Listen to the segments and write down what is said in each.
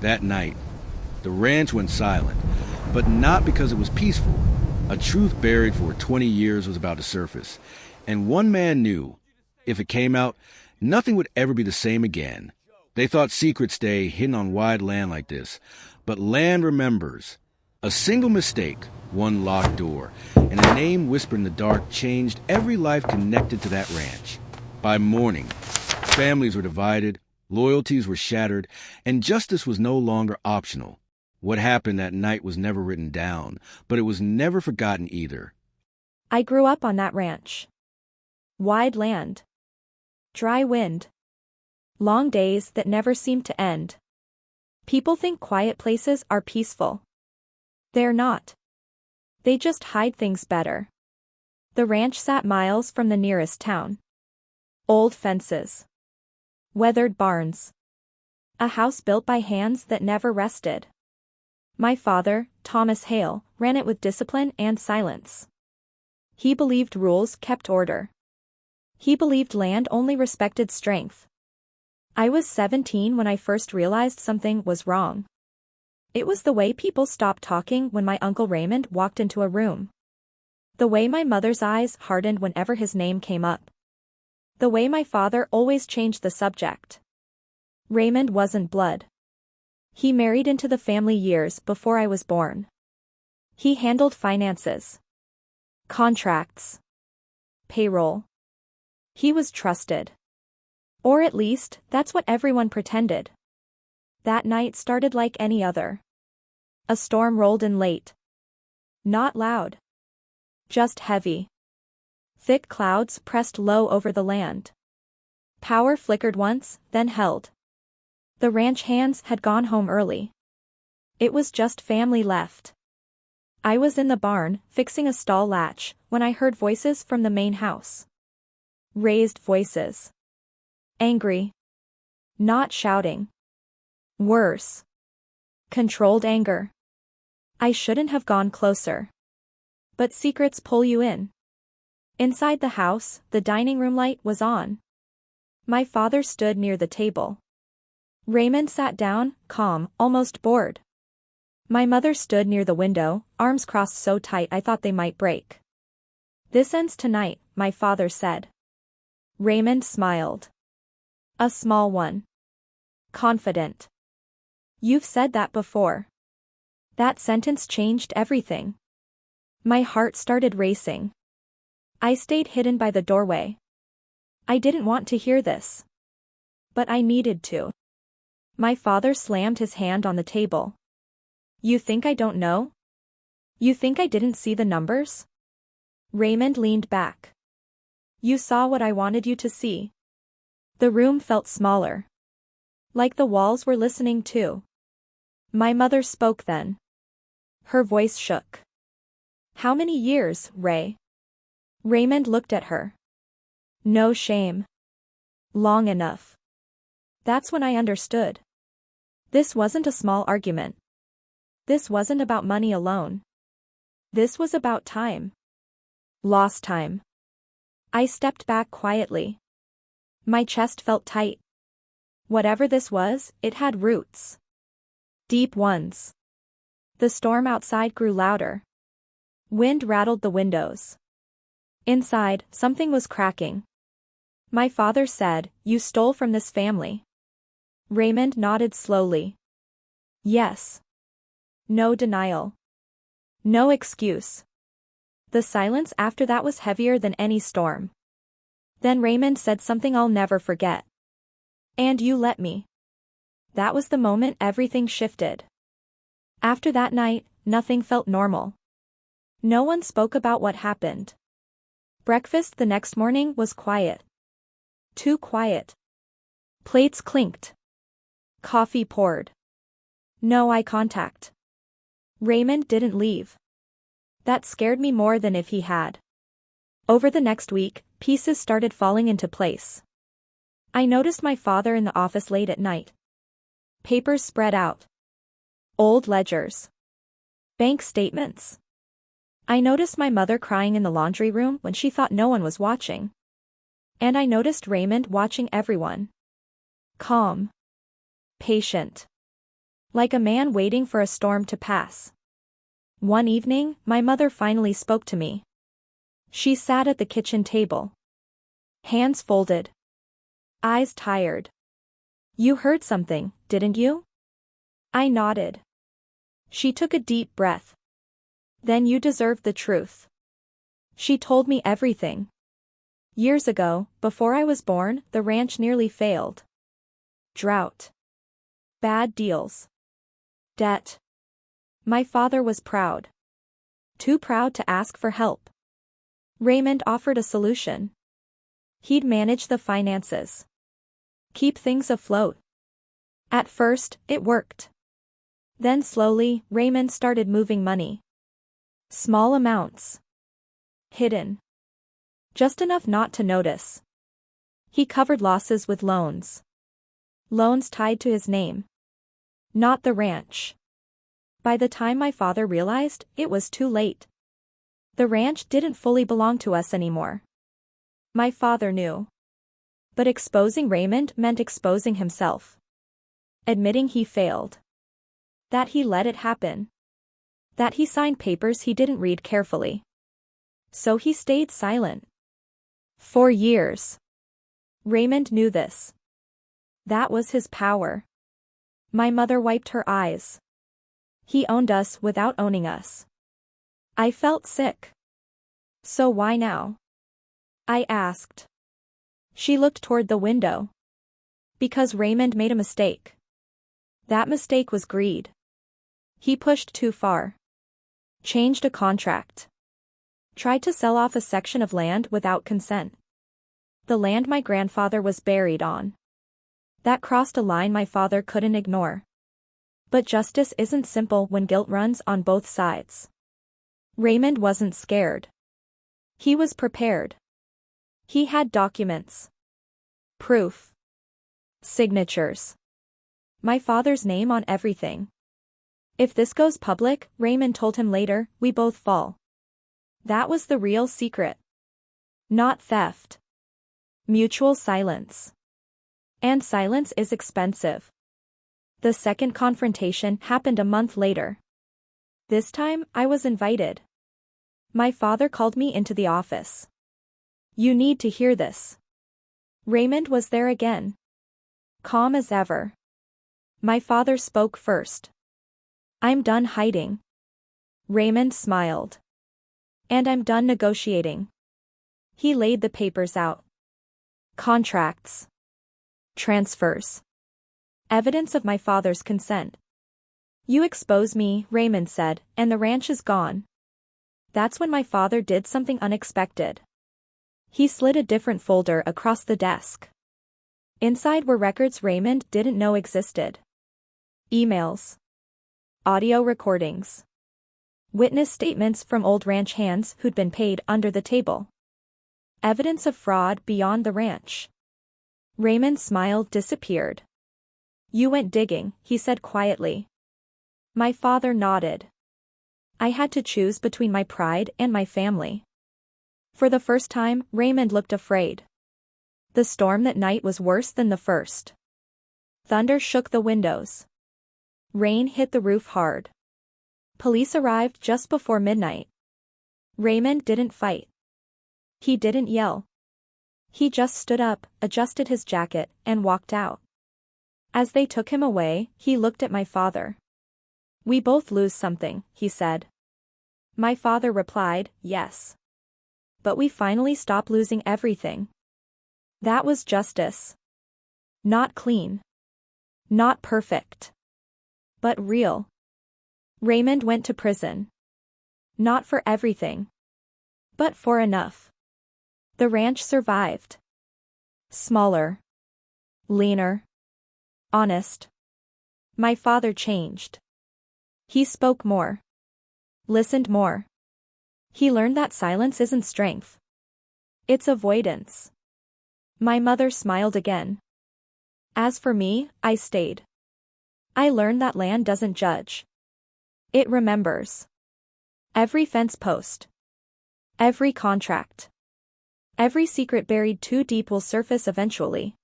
That night, the ranch went silent, but not because it was peaceful. A truth buried for 20 years was about to surface, and one man knew, if it came out, nothing would ever be the same again. They thought secrets stay hidden on wide land like this, but land remembers. A single mistake, one locked door, and a name whispered in the dark changed every life connected to that ranch. By morning, families were divided, loyalties were shattered, and justice was no longer optional. What happened that night was never written down, but it was never forgotten either. I grew up on that ranch. Wide land. Dry wind. Long days that never seemed to end. People think quiet places are peaceful. They're not. They just hide things better. The ranch sat miles from the nearest town. Old fences. Weathered barns. A house built by hands that never rested. My father, Thomas Hale, ran it with discipline and silence. He believed rules kept order. He believed land only respected strength. I was 17 when I first realized something was wrong. It was the way people stopped talking when my Uncle Raymond walked into a room. The way my mother's eyes hardened whenever his name came up. The way my father always changed the subject. Raymond wasn't blood. He married into the family years before I was born. He handled finances. Contracts. Payroll. He was trusted. Or at least, that's what everyone pretended. That night started like any other. A storm rolled in late. Not loud. Just heavy. Thick clouds pressed low over the land. Power flickered once, then held. The ranch hands had gone home early. It was just family left. I was in the barn, fixing a stall latch, when I heard voices from the main house. Raised voices. Angry. Not shouting. Worse. Controlled anger. I shouldn't have gone closer. But secrets pull you in. Inside the house, the dining room light was on. My father stood near the table. Raymond sat down, calm, almost bored. My mother stood near the window, arms crossed so tight I thought they might break. "This ends tonight," my father said. Raymond smiled. A small one. Confident. "You've said that before." That sentence changed everything. My heart started racing. I stayed hidden by the doorway. I didn't want to hear this. But I needed to. My father slammed his hand on the table. "You think I don't know? You think I didn't see the numbers?" Raymond leaned back. "You saw what I wanted you to see." The room felt smaller. Like the walls were listening too. My mother spoke then. Her voice shook. "How many years, Ray?" Raymond looked at her. No shame. "Long enough." That's when I understood. This wasn't a small argument. This wasn't about money alone. This was about time. Lost time. I stepped back quietly. My chest felt tight. Whatever this was, it had roots. Deep ones. The storm outside grew louder. Wind rattled the windows. Inside, something was cracking. My father said, "You stole from this family." Raymond nodded slowly. Yes. No denial. No excuse. The silence after that was heavier than any storm. Then Raymond said something I'll never forget. "And you let me." That was the moment everything shifted. After that night, nothing felt normal. No one spoke about what happened. Breakfast the next morning was quiet. Too quiet. Plates clinked. Coffee poured. No eye contact. Raymond didn't leave. That scared me more than if he had. Over the next week, pieces started falling into place. I noticed my father in the office late at night. Papers spread out. Old ledgers. Bank statements. I noticed my mother crying in the laundry room when she thought no one was watching. And I noticed Raymond watching everyone. Calm. Patient. like a man waiting for a storm to pass. One evening, my mother finally spoke to me. She sat at the kitchen table. Hands folded. Eyes tired. "You heard something, didn't you?" I nodded. She took a deep breath. "Then you deserve the truth." She told me everything. Years ago, before I was born, the ranch nearly failed. Drought. Bad deals. Debt. My father was proud. Too proud to ask for help. Raymond offered a solution. He'd manage the finances. Keep things afloat. At first, it worked. Then slowly, Raymond started moving money. Small amounts. Hidden. Just enough not to notice. He covered losses with loans. Loans tied to his name. Not the ranch. By the time my father realized, it was too late. The ranch didn't fully belong to us anymore. My father knew. But exposing Raymond meant exposing himself. Admitting he failed. That he let it happen. That he signed papers he didn't read carefully. So he stayed silent. For years. Raymond knew this. That was his power. My mother wiped her eyes. He owned us without owning us. I felt sick. "So why now?" I asked. She looked toward the window. "Because Raymond made a mistake. That mistake was greed. He pushed too far. Changed a contract. Tried to sell off a section of land without consent. The land my grandfather was buried on. That crossed a line my father couldn't ignore. But justice isn't simple when guilt runs on both sides." Raymond wasn't scared. He was prepared. He had documents. Proof. Signatures. My father's name on everything. "If this goes public," Raymond told him later, "we both fall." That was the real secret. Not theft. Mutual silence. And silence is expensive. The second confrontation happened a month later. This time, I was invited. My father called me into the office. "You need to hear this." Raymond was there again. Calm as ever. My father spoke first. "I'm done hiding." Raymond smiled. "And I'm done negotiating." He laid the papers out. Contracts. Transfers. Evidence of my father's consent. "You expose me," Raymond said, "and the ranch is gone." That's when my father did something unexpected. He slid a different folder across the desk. Inside were records Raymond didn't know existed. Emails. Audio recordings. Witness statements from old ranch hands who'd been paid under the table. Evidence of fraud beyond the ranch. Raymond's smile disappeared. "You went digging," he said quietly. My father nodded. I had to choose between my pride and my family. For the first time, Raymond looked afraid. The storm that night was worse than the first. Thunder shook the windows. Rain hit the roof hard. Police arrived just before midnight. Raymond didn't fight. He didn't yell. He just stood up, adjusted his jacket, and walked out. As they took him away, he looked at my father. "We both lose something," he said. My father replied, "Yes. But we finally stop losing everything." That was justice. Not clean. Not perfect. But real. Raymond went to prison. Not for everything. But for enough. The ranch survived. Smaller. Leaner. Honest. My father changed. He spoke more. Listened more. He learned that silence isn't strength. It's avoidance. My mother smiled again. As for me, I stayed. I learned that land doesn't judge. It remembers. Every fence post. Every contract. Every secret buried too deep will surface eventually.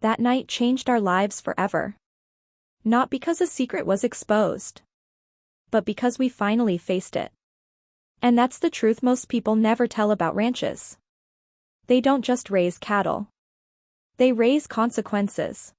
That night changed our lives forever. Not because a secret was exposed, but because we finally faced it. And that's the truth most people never tell about ranches. They don't just raise cattle. They raise consequences.